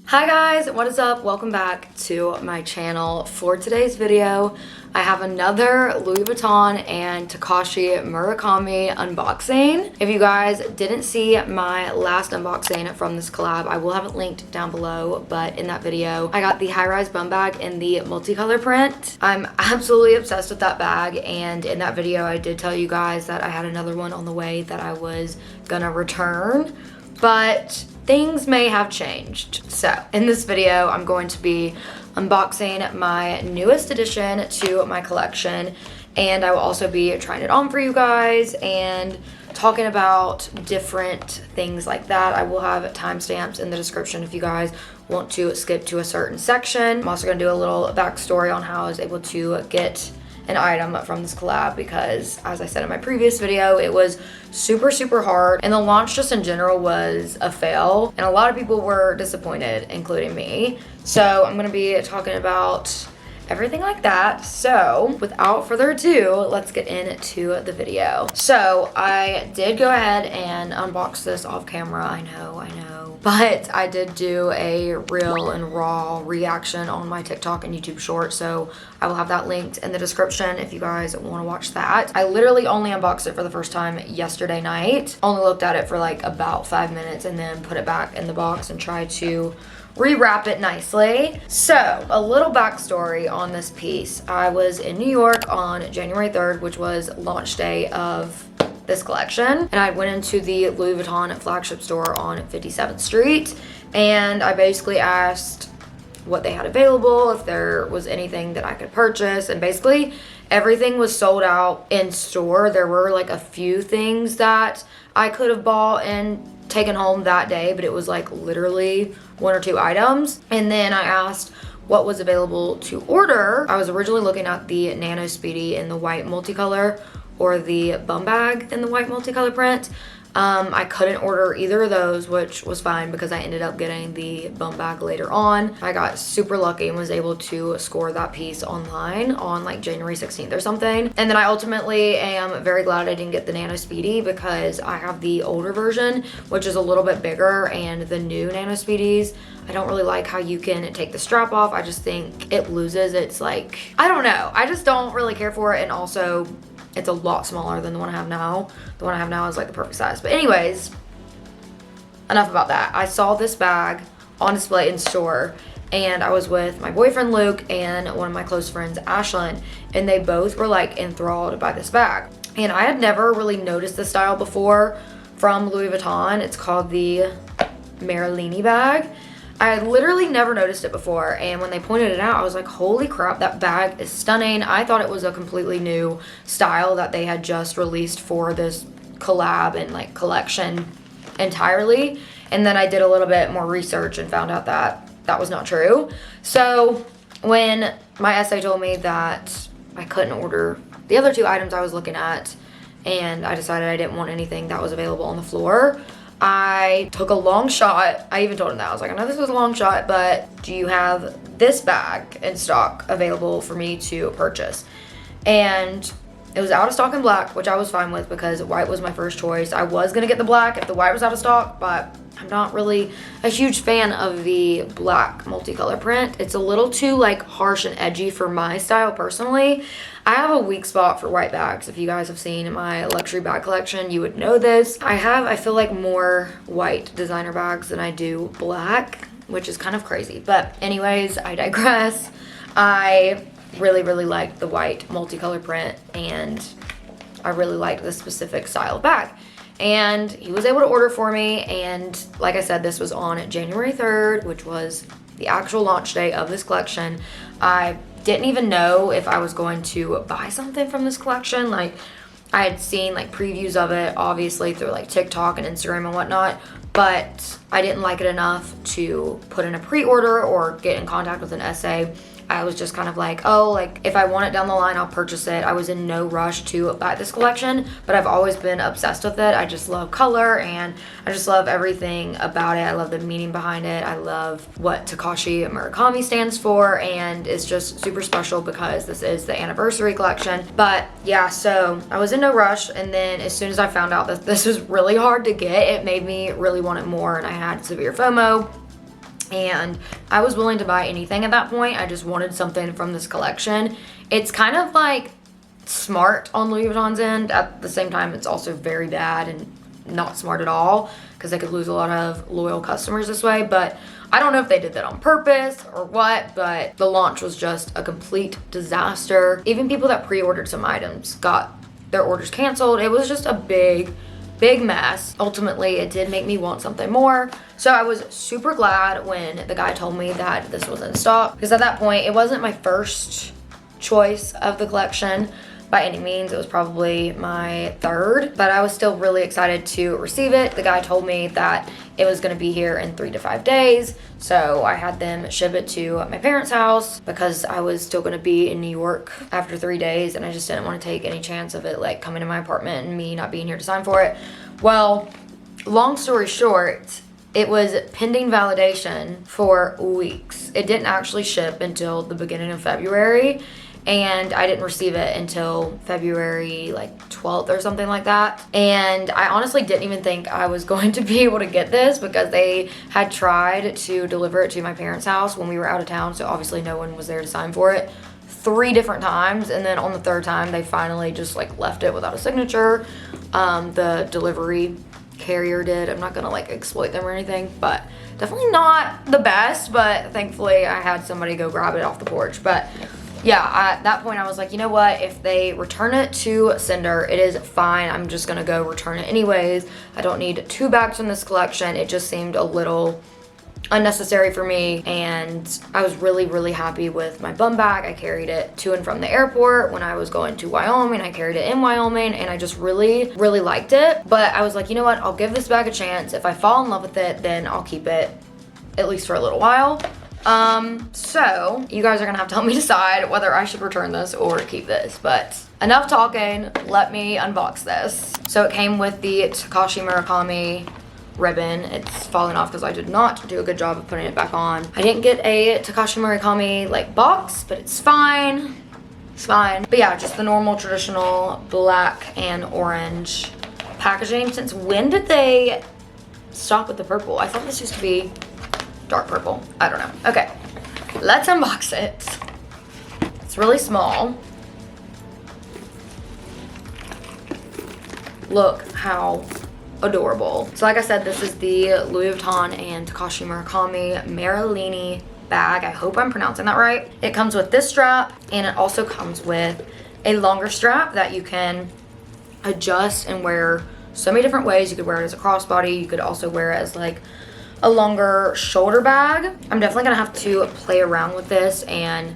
Hi guys, what is up? Welcome back to my channel. For today's video, I have another Louis Vuitton and Takashi Murakami unboxing. If you guys didn't see my last unboxing from this collab, I will have it linked down below, but in that video, I got the high-rise bum bag in the multicolor print. I'm absolutely obsessed with that bag, and in that video, I did tell you guys that I had another one on the way that I was gonna return, but things may have changed. So in this video, I'm going to be unboxing my newest addition to my collection, and I will also be trying it on for you guys and talking about different things like that. I will have timestamps in the description if you guys want to skip to a certain section. I'm also gonna do a little backstory on how I was able to get an item from this collab because, as I said in my previous video, it was super hard, and the launch just in general was a fail, and a lot of people were disappointed, including me. So I'm gonna be talking about everything like that. So without further ado, let's get into the video. So I did go ahead and unbox this off camera. I know, but I did do a real and raw reaction on my TikTok and YouTube short, so I will have that linked in the description if you guys want to watch that. I literally only unboxed it for the first time yesterday night. Only looked at it for like about 5 minutes and then put it back in the box and tried to rewrap it nicely. So a little backstory on this piece. I was in New York on January 3rd, which was launch day of this collection, and I went into the Louis Vuitton flagship store on 57th Street, and I basically asked what they had available, if there was anything that I could purchase, and basically everything was sold out in store. There were like a few things that I could have bought and taken home that day, but it was like literally 1 or 2 items. And then I asked what was available to order. I was originally looking at the Nano Speedy in the white multicolor or the bum bag in the white multicolor print. I couldn't order either of those, which was fine because I ended up getting the bum bag later on. I got super lucky and was able to score that piece online on like January 16th or something. And then I ultimately am very glad I didn't get the Nano Speedy because I have the older version, which is a little bit bigger, and the new Nano Speedies, I don't really like how you can take the strap off. I just think it loses its like, I don't know. I just don't really care for it, and also it's a lot smaller than the one I have now. The one I have now is like the perfect size. But anyways, enough about that. I saw this bag on display in store, and I was with my boyfriend Luke and one of my close friends Ashlyn, and they both were like enthralled by this bag. And I had never really noticed this style before from Louis Vuitton. It's called the Marellini bag. I had literally never noticed it before, and when they pointed it out, I was like, holy crap, that bag is stunning. I thought it was a completely new style that they had just released for this collab and like collection entirely. And then I did a little bit more research and found out that that was not true. So when my SA told me that I couldn't order the other 2 items I was looking at, and I decided I didn't want anything that was available on the floor, I took a long shot. I even told him that. I was like, I know this was a long shot, but do you have this bag in stock available for me to purchase? And it was out of stock in black, which I was fine with because white was my first choice. I was gonna get the black if the white was out of stock, but I'm not really a huge fan of the black multicolor print. It's a little too like harsh and edgy for my style personally. I have a weak spot for white bags. If you guys have seen my luxury bag collection, you would know this. I feel like more white designer bags than I do black, which is kind of crazy. But anyways, I digress. I really liked the white multicolor print, and I really liked this specific style of bag. And he was able to order for me, and like I said, this was on January 3rd, which was the actual launch day of this collection. I didn't even know if I was going to buy something from this collection. Like, I had seen like previews of it obviously through like TikTok and Instagram and whatnot, but I didn't like it enough to put in a pre-order or get in contact with an SA. I was just kind of like, oh, like if I want it down the line, I'll purchase it. I was in no rush to buy this collection, but I've always been obsessed with it. I just love color, and I just love everything about it. I love the meaning behind it. I love what Takashi Murakami stands for, and it's just super special because this is the anniversary collection. But yeah, so I was in no rush, and then as soon as I found out that this was really hard to get, it made me really want it more, and I had severe FOMO. and I was willing to buy anything at that point. I just wanted something from this collection. It's kind of like smart on Louis Vuitton's end. At the same time, it's also very bad and not smart at all, because they could lose a lot of loyal customers this way. But I don't know if they did that on purpose or what, but the launch was just a complete disaster. Even people that pre-ordered some items got their orders canceled. It was just a big mess. Ultimately, it did make me want something more. So I was super glad when the guy told me that this was in stock, because at that point, it wasn't my first choice of the collection by any means. It was probably my third, but I was still really excited to receive it. The guy told me that it was gonna be here in 3 to 5 days. So I had them ship it to my parents' house because I was still gonna be in New York after 3 days, and I just didn't want to take any chance of it like coming to my apartment and me not being here to sign for it. Well, long story short, it was pending validation for weeks. It didn't actually ship until the beginning of February, and I didn't receive it until February like 12th or something like that. And I honestly didn't even think I was going to be able to get this, because they had tried to deliver it to my parents' house when we were out of town, so obviously no one was there to sign for it 3 different times. And then on the 3rd time, they finally just like left it without a signature. The delivery carrier did. I'm not gonna like exploit them or anything, but definitely not the best. But thankfully I had somebody go grab it off the porch. But yeah, at that point I was like, you know what, if they return it to sender, it is fine. I'm just gonna go return it anyways. I don't need 2 bags from this collection. It just seemed a little unnecessary for me, and I was really happy with my bum bag. I carried it to and from the airport. When I was going to Wyoming, I carried it in Wyoming, and I just really liked it. But I was like, you know what, I'll give this bag a chance. If I fall in love with it, then I'll keep it at least for a little while. So you guys are gonna have to help me decide whether I should return this or keep this. But enough talking, let me unbox this. So it came with the Takashi Murakami ribbon. It's falling off because I did not do a good job of putting it back on. I didn't get a Takashi Murakami like box, but it's fine. It's fine. But yeah, just the normal traditional black and orange packaging. Since when did they stop with the purple? I thought this used to be dark purple. I don't know. Okay, let's unbox it. It's really small. Look how adorable. So like I said, this is the Louis Vuitton and Takashi Murakami Marellini bag. I hope I'm pronouncing that right. It comes with this strap, and it also comes with a longer strap that you can adjust and wear so many different ways. You could wear it as a crossbody. You could also wear it as like a longer shoulder bag. I'm definitely gonna have to play around with this and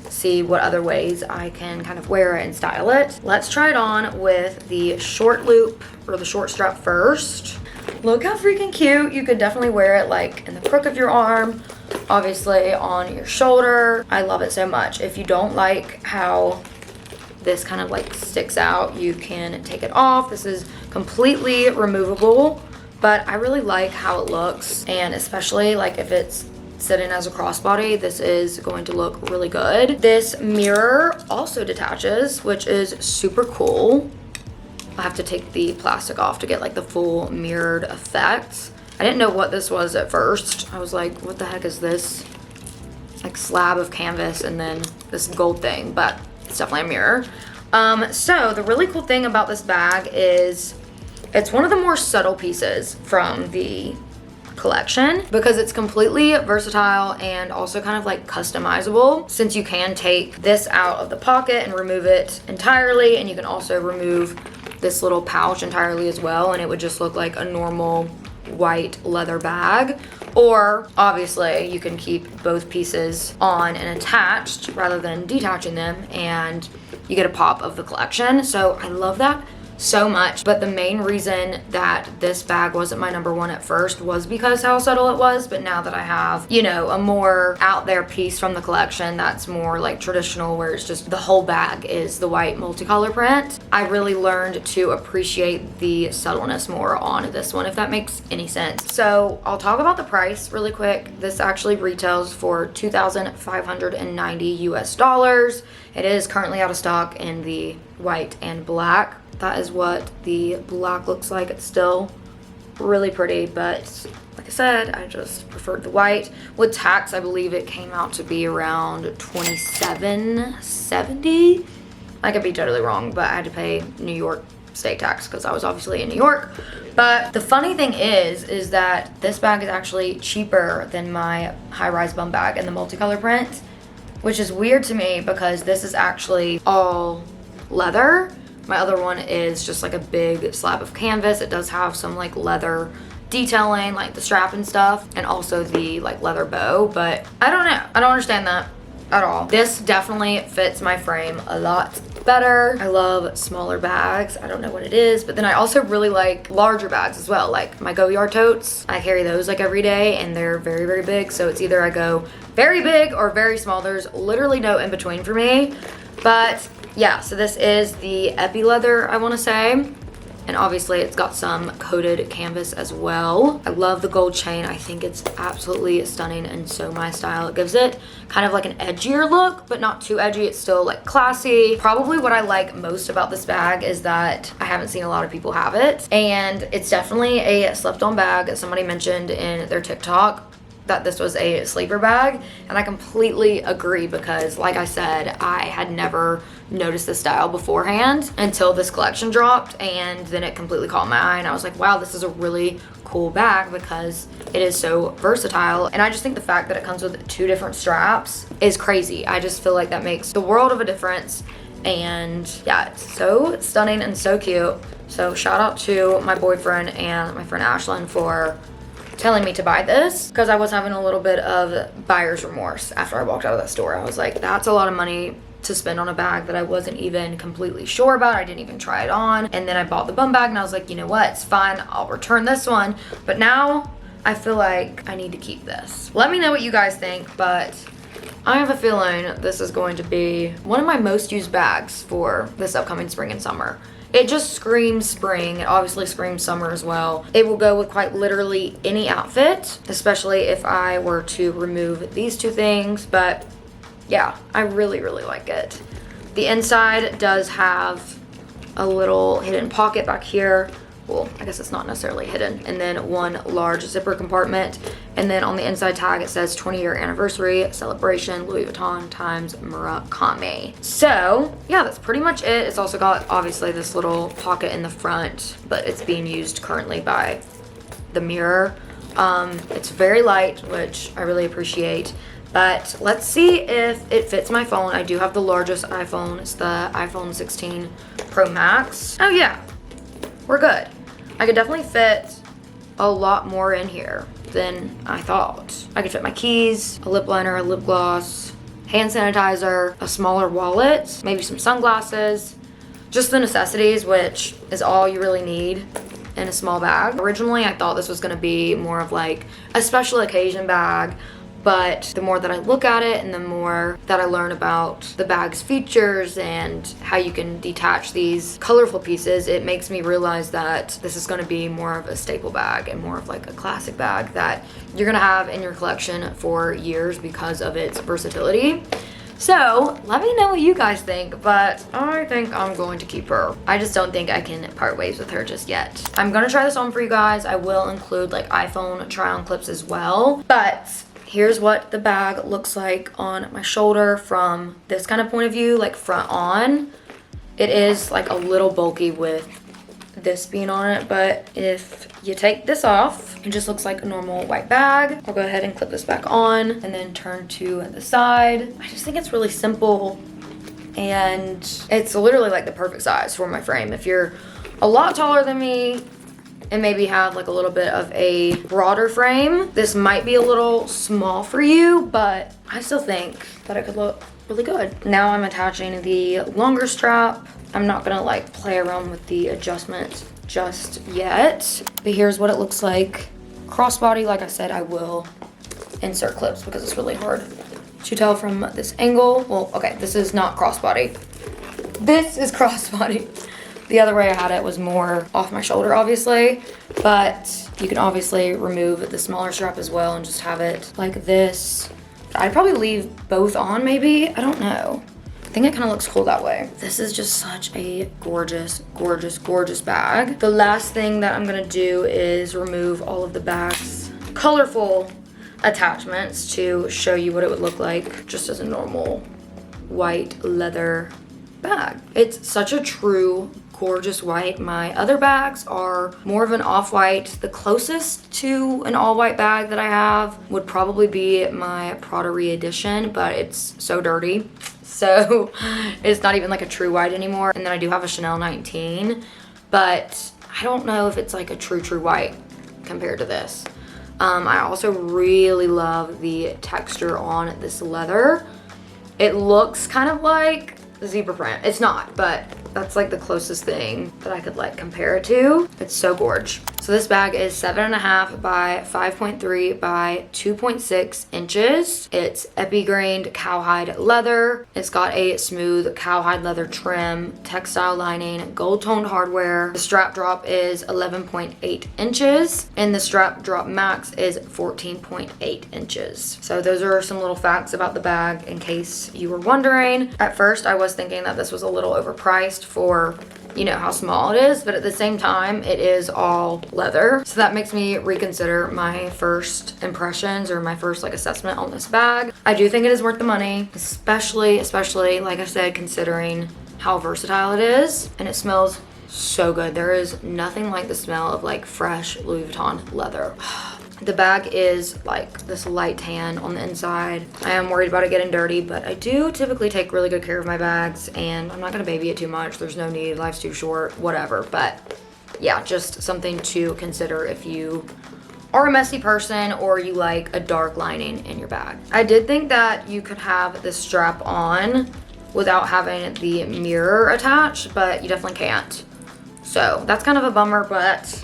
see what other ways I can kind of wear it and style it. Let's try it on with the short loop or the short strap first. Look how freaking cute. You could definitely wear it like in the crook of your arm, obviously on your shoulder. I love it so much. If you don't like how this kind of like sticks out, you can take it off. This is completely removable, but I really like how it looks, and especially like if it's sitting as a crossbody, this is going to look really good. This mirror also detaches, which is super cool. I have to take the plastic off to get like the full mirrored effect. I didn't know what this was at first. I was like, what the heck is this? Like slab of canvas and then this gold thing, but it's definitely a mirror. So the really cool thing about this bag is it's one of the more subtle pieces from the collection, because it's completely versatile and also kind of like customizable, since you can take this out of the pocket and remove it entirely, and you can also remove this little pouch entirely as well, and it would just look like a normal white leather bag. Or obviously you can keep both pieces on and attached rather than detaching them, and you get a pop of the collection. So I love that so much. But the main reason that this bag wasn't my number one at first was because how subtle it was. But now that I have, you know, a more out there piece from the collection that's more like traditional, where it's just the whole bag is the white multicolor print, I really learned to appreciate the subtleness more on this one, if that makes any sense. So I'll talk about the price really quick. This actually retails for $2,590 US. It is currently out of stock in the white and black. That is what the black looks like. It's still really pretty, but like I said, I just preferred the white. With tax, I believe it came out to be around $27.70. I could be totally wrong, but I had to pay New York state tax because I was obviously in New York. But the funny thing is that this bag is actually cheaper than my high-rise bum bag in the multicolor print, which is weird to me because this is actually all leather. My other one is just like a big slab of canvas. It does have some like leather detailing, like the strap and stuff, and also the like leather bow, but I don't know. I don't understand that at all. This definitely fits my frame a lot better. I love smaller bags. I don't know what it is, but then I also really like larger bags as well, like my Go Yard totes. I carry those like every day and they're very, very big. So it's either I go very big or very small. There's literally no in between for me. But yeah, so this is the epi leather, I want to say. And obviously it's got some coated canvas as well. I love the gold chain. I think it's absolutely stunning and so my style. It gives it kind of like an edgier look, but not too edgy. It's still like classy. Probably what I like most about this bag is that I haven't seen a lot of people have it. And it's definitely a slept-on bag. Somebody mentioned in their TikTok that this was a sleeper bag, and I completely agree because like I said, I had never noticed this style beforehand until this collection dropped, and then it completely caught my eye and I was like, wow, this is a really cool bag because it is so versatile. And I just think the fact that it comes with 2 different straps is crazy. I just feel like that makes the world of a difference, and yeah, it's so stunning and so cute. So shout out to my boyfriend and my friend Ashlyn for telling me to buy this because I was having a little bit of buyer's remorse after I walked out of that store. I was like, that's a lot of money to spend on a bag that I wasn't even completely sure about. I didn't even try it on. And then I bought the bum bag and I was like, you know what, it's fine, I'll return this one. But now I feel like I need to keep this. Let me know what you guys think, but I have a feeling this is going to be one of my most used bags for this upcoming spring and summer. It just screams spring. It obviously screams summer as well. It will go with quite literally any outfit, especially if I were to remove these 2 things. But yeah, I really, really like it. The inside does have a little hidden pocket back here. Well, I guess it's not necessarily hidden. And then one large zipper compartment. And then on the inside tag, it says 20-year anniversary celebration, Louis Vuitton times Murakami. So yeah, that's pretty much it. It's also got obviously this little pocket in the front, but it's being used currently by the mirror. It's very light, which I really appreciate. But let's see if it fits my phone. I do have the largest iPhone. It's the iPhone 16 Pro Max. Oh yeah, we're good. I could definitely fit a lot more in here than I thought. I could fit my keys, a lip liner, a lip gloss, hand sanitizer, a smaller wallet, maybe some sunglasses, just the necessities, which is all you really need in a small bag. Originally, I thought this was gonna be more of like a special occasion bag, but the more that I look at it and the more that I learn about the bag's features and how you can detach these colorful pieces, it makes me realize that this is going to be more of a staple bag and more of like a classic bag that you're going to have in your collection for years because of its versatility. So let me know what you guys think, but I think I'm going to keep her. I just don't think I can part ways with her just yet. I'm going to try this on for you guys. I will include like iPhone try-on clips as well, but here's what the bag looks like on my shoulder from this kind of point of view, like front on. It is like a little bulky with this being on it, but if you take this off, it just looks like a normal white bag. I'll go ahead and clip this back on and then turn to the side. I just think it's really simple and it's literally like the perfect size for my frame. If you're a lot taller than me and maybe have like a little bit of a broader frame, this might be a little small for you, but I still think that it could look really good. Now I'm attaching the longer strap. I'm not gonna like play around with the adjustment just yet, but here's what it looks like. Crossbody, like I said, I will insert clips because it's really hard to tell from this angle. Well, okay, this is not crossbody. This is crossbody. The other way I had it was more off my shoulder, obviously, but you can obviously remove the smaller strap as well and just have it like this. I'd probably leave both on maybe, I don't know. think it kind of looks cool that way. This is just such a gorgeous, gorgeous, gorgeous bag. The last thing that I'm gonna do is remove all of the bag's colorful attachments to show you what it would look like just as a normal white leather bag. It's such a true gorgeous white. My other bags are more of an off-white. The closest to an all-white bag that I have would probably be my Prada Re-Edition, but it's so dirty. So it's not even like a true white anymore. And then I do have a Chanel 19, but I don't know if it's like a true white compared to this. I also really love the texture on this leather. It looks kind of like zebra print. It's not, but that's like the closest thing that I could like compare it to. It's so gorge. So this bag is 7.5 by 5.3 by 2.6 inches. It's epi-grained cowhide leather. It's got a smooth cowhide leather trim, textile lining, gold toned hardware. The strap drop is 11.8 inches and the strap drop max is 14.8 inches. So those are some little facts about the bag in case you were wondering. At first I was thinking that this was a little overpriced for, you know, how small it is, but at the same time it is all leather, so that makes me reconsider my first impressions or my first like assessment on this bag. I do think it is worth the money, especially like I said, considering how versatile it is, and it smells so good. There is nothing like the smell of like fresh Louis Vuitton leather. The bag is like this light tan on the inside. I am worried about it getting dirty, but I do typically take really good care of my bags and I'm not gonna baby it too much. There's no need, life's too short, whatever. But yeah, just something to consider if you are a messy person or you like a dark lining in your bag. I did think that you could have this strap on without having the mirror attached, but you definitely can't. So that's kind of a bummer, but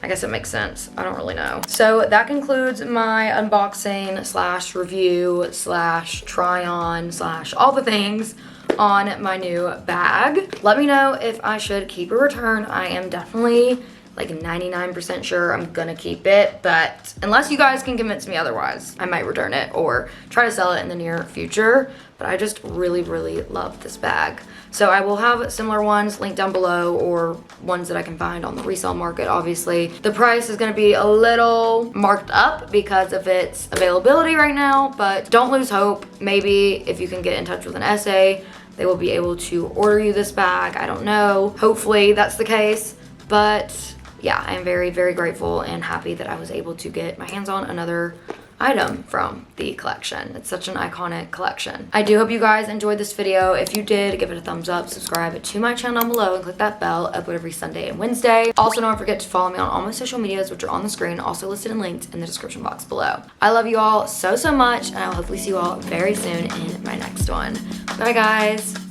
I guess it makes sense. I don't really know. So that concludes my unboxing slash review slash try on slash all the things on my new bag. Let me know if I should keep or return. I am definitely like 99% sure I'm gonna keep it, but unless you guys can convince me otherwise, I might return it or try to sell it in the near future. But I just really love this bag. So I will have similar ones linked down below or ones that I can find on the resale market, obviously. The price is gonna be a little marked up because of its availability right now, but don't lose hope. Maybe if you can get in touch with an SA, they will be able to order you this bag. I don't know. Hopefully that's the case, but yeah, I am very grateful and happy that I was able to get my hands on another item from the collection. It's such an iconic collection. I do hope you guys enjoyed this video. If you did, give it a thumbs up, subscribe to my channel down below, and click that bell. I upload every Sunday and Wednesday. Also, don't forget to follow me on all my social medias, which are on the screen, also listed and linked in the description box below. I love you all so much, and I will hopefully see you all very soon in my next one. Bye guys.